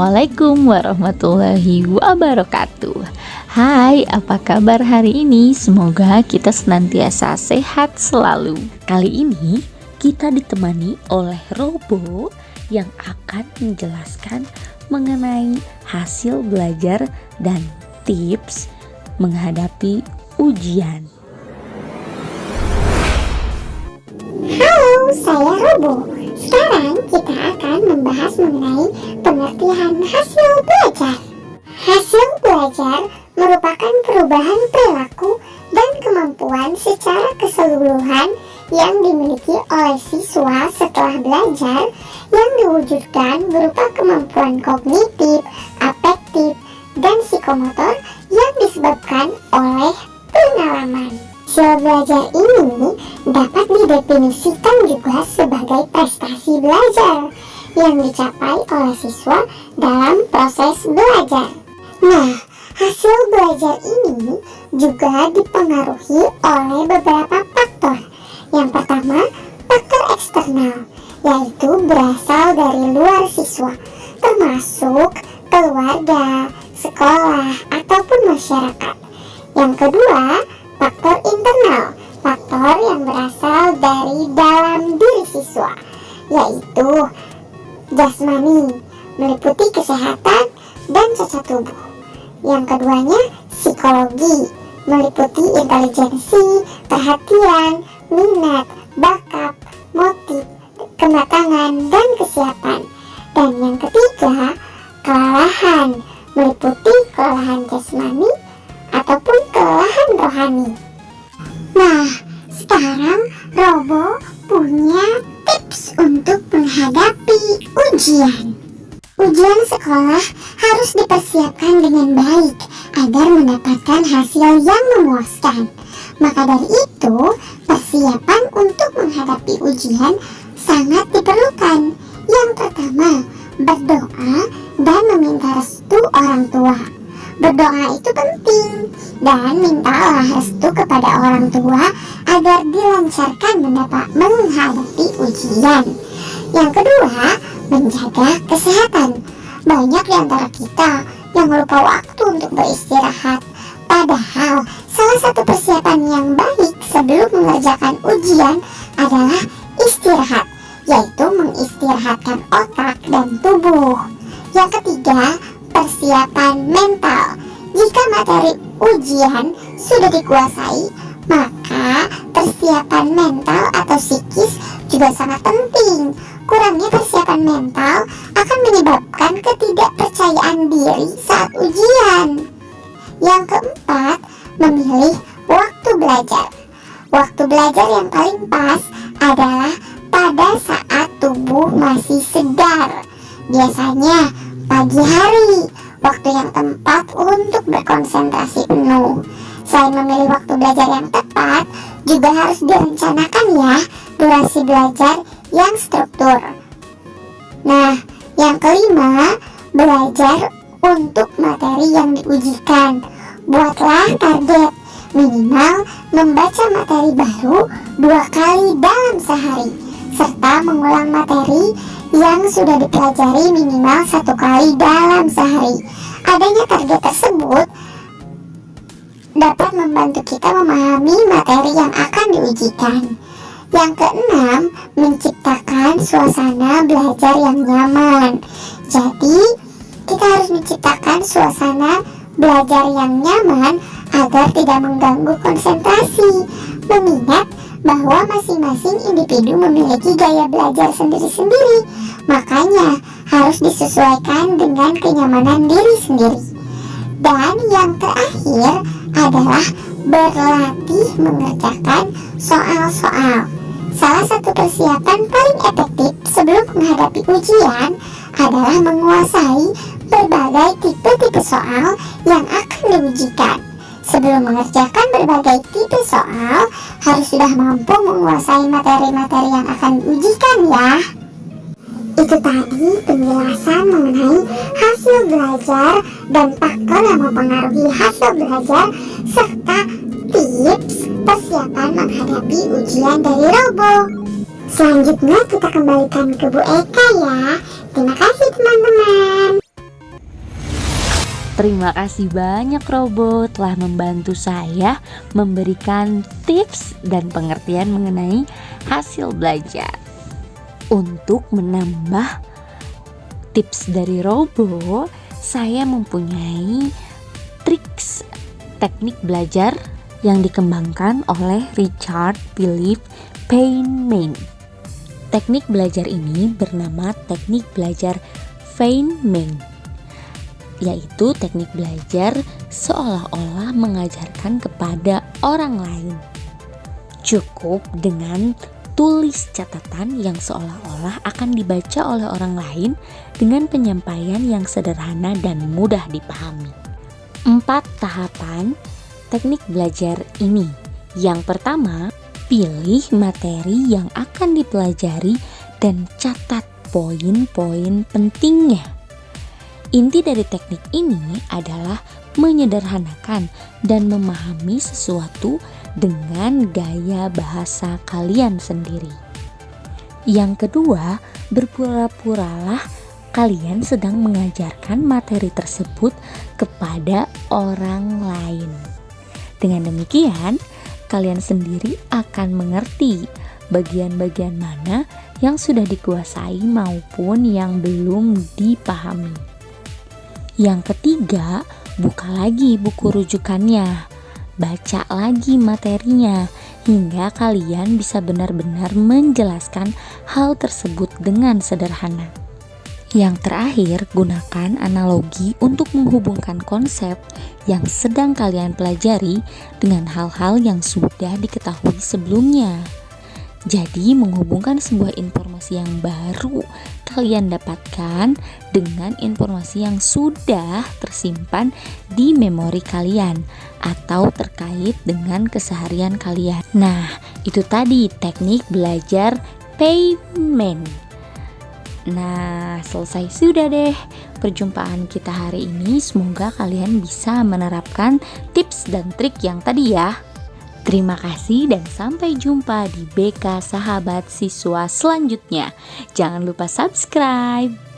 Assalamualaikum warahmatullahi wabarakatuh. Hai, apa kabar hari ini? Semoga kita senantiasa sehat selalu. Kali ini kita ditemani oleh Robo yang akan menjelaskan mengenai hasil belajar dan tips menghadapi ujian. Halo, saya Robo. Sekarang kita akan membahas mengenai pengertian hasil belajar. Hasil belajar merupakan perubahan perilaku dan kemampuan secara keseluruhan yang dimiliki oleh siswa setelah belajar yang diwujudkan berupa kemampuan kognitif, afektif, dan psikomotor yang disebabkan oleh pengalaman. Hasil belajar ini dapat didefinisikan juga sebagai prestasi belajar yang dicapai oleh siswa dalam proses belajar. Nah, hasil belajar ini juga dipengaruhi oleh beberapa faktor. Yang pertama, faktor eksternal, yaitu berasal dari luar siswa, termasuk keluarga, sekolah, ataupun masyarakat. Yang kedua, faktor internal, faktor yang berasal dari dalam diri siswa, yaitu jasmani, meliputi kesehatan dan cacat tubuh. Yang keduanya, psikologi, meliputi intelijensi, perhatian, minat, bakat, motif, kematangan, dan kesiapan. Dan yang ketiga, kelelahan, meliputi kelelahan jasmani ataupun kelelahan rohani. Nah, sekarang Robo punya tips untuk menghadapi ujian. Ujian sekolah harus dipersiapkan dengan baik agar mendapatkan hasil yang memuaskan. Maka dari itu, persiapan untuk menghadapi ujian sangat diperlukan. Yang pertama, berdoa dan meminta restu orang tua. Berdoa itu penting, dan mintalah restu kepada orang tua agar dilancarkan menghadapi ujian. Yang kedua, menjaga kesehatan. Banyak di antara kita yang lupa waktu untuk beristirahat. Padahal, salah satu persiapan yang baik sebelum mengerjakan ujian adalah istirahat, yaitu mengistirahatkan otak dan tubuh. Yang ketiga, persiapan mental. Jika materi ujian sudah dikuasai, maka persiapan mental atau psikis juga sangat penting. Kurangnya persiapan mental akan menyebabkan ketidakpercayaan diri saat ujian. Yang keempat, memilih waktu belajar. Waktu belajar yang paling pas adalah pada saat tubuh masih segar. Biasanya pagi hari, waktu yang tepat untuk berkonsentrasi penuh. Selain memilih waktu belajar yang tepat, juga harus direncanakan ya durasi belajar yang struktur. Nah, yang kelima, belajar untuk materi yang diujikan. Buatlah target, minimal membaca materi baru 2 kali dalam sehari, serta mengulang materi yang sudah dipelajari minimal 1 kali dalam sehari. Adanya target tersebut dapat membantu kita memahami materi yang akan diujikan. Yang keenam, menciptakan suasana belajar yang nyaman. Jadi, kita harus menciptakan suasana belajar yang nyaman agar tidak mengganggu konsentrasi. Mengingat bahwa masing-masing individu memiliki gaya belajar sendiri-sendiri, makanya harus disesuaikan dengan kenyamanan diri sendiri. Dan yang terakhir adalah berlatih mengerjakan soal-soal. Salah satu persiapan paling efektif sebelum menghadapi ujian adalah menguasai berbagai tipe-tipe soal yang akan diujikan. Sebelum mengerjakan berbagai tipe soal, harus sudah mampu menguasai materi-materi yang akan diujikan ya. Itu tadi penjelasan mengenai hasil belajar dan faktor yang mempengaruhi hasil belajar, serta tips persiapan menghadapi ujian dari Robo. Selanjutnya kita kembalikan ke Bu Eka ya. Terima kasih teman-teman. Terima kasih banyak Robo telah membantu saya memberikan tips dan pengertian mengenai hasil belajar. Untuk menambah tips dari Robo, saya mempunyai triks teknik belajar yang dikembangkan oleh Richard Philip Feynman. Teknik belajar ini bernama teknik belajar Feynman, yaitu teknik belajar seolah-olah mengajarkan kepada orang lain. Cukup dengan tulis catatan yang seolah-olah akan dibaca oleh orang lain dengan penyampaian yang sederhana dan mudah dipahami. 4 tahapan teknik belajar ini. Yang pertama, pilih materi yang akan dipelajari dan catat poin-poin pentingnya. Inti dari teknik ini adalah menyederhanakan dan memahami sesuatu dengan gaya bahasa kalian sendiri. Yang kedua, berpura-puralah kalian sedang mengajarkan materi tersebut kepada orang lain. Dengan demikian, kalian sendiri akan mengerti bagian-bagian mana yang sudah dikuasai maupun yang belum dipahami. Yang ketiga, buka lagi buku rujukannya, baca lagi materinya, hingga kalian bisa benar-benar menjelaskan hal tersebut dengan sederhana. Yang terakhir, gunakan analogi untuk menghubungkan konsep yang sedang kalian pelajari dengan hal-hal yang sudah diketahui sebelumnya. Jadi, menghubungkan sebuah informasi yang baru kalian dapatkan dengan informasi yang sudah tersimpan di memori kalian atau terkait dengan keseharian kalian. Nah, itu tadi teknik belajar Feynman. Nah, selesai sudah deh perjumpaan kita hari ini. Semoga kalian bisa menerapkan tips dan trik yang tadi ya. Terima kasih dan sampai jumpa di BK Sahabat Siswa selanjutnya. Jangan lupa subscribe.